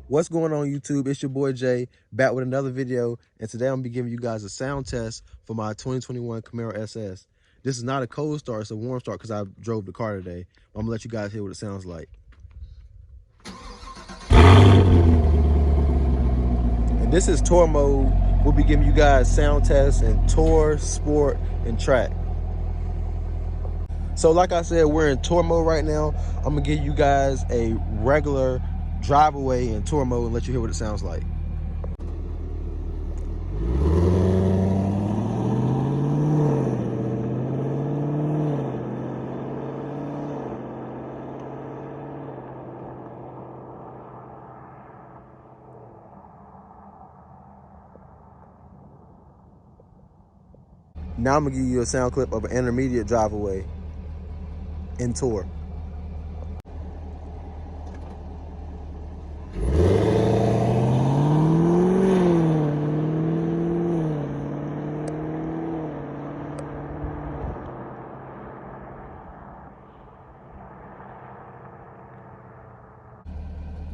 What's going on, YouTube? It's your boy Jay, back with another video, and today I'm gonna be giving you guys a sound test for my 2021 Camaro SS. This is not a cold start, it's a warm start because I drove the car today. I'm gonna let you guys hear what it sounds like. And this is tour mode. We'll be giving you guys sound tests in tour, sport, and track. So like I said, we're in tour mode right now. I'm gonna give you guys a regular drive away in tour mode and let you hear what it sounds like. Now I'm gonna give you a sound clip of an intermediate drive away in tour.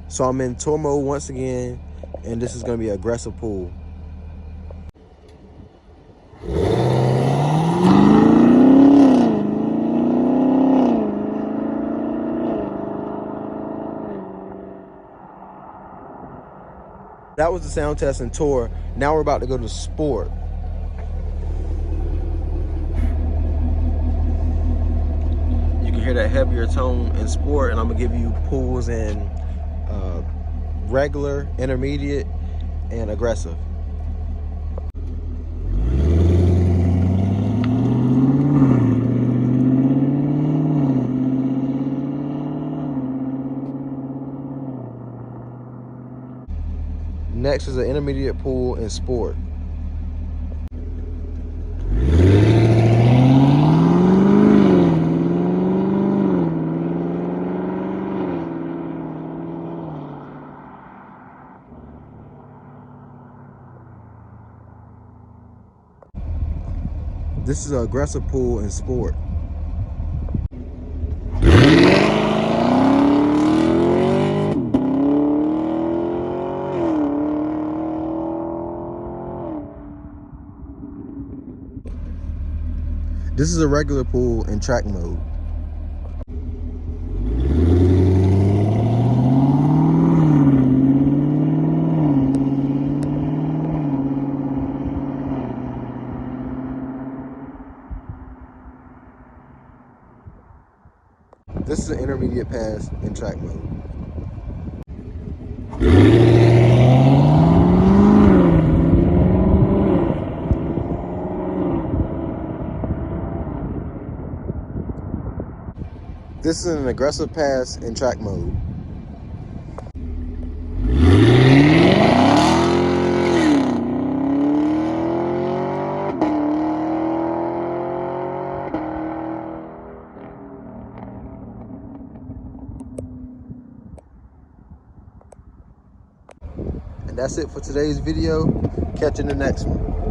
So I'm in tour mode once again, and this is gonna be an aggressive pull. That was the sound test in tour. Now we're about to go to sport. You can hear that heavier tone in sport, and I'm gonna give you pulls in regular, intermediate, and aggressive. Next is an intermediate pull in sport. This is an aggressive pull in sport. This is a regular pull in track mode. This is an intermediate pass in track mode. This is an aggressive pass in track mode. And that's it for today's video. Catch you in the next one.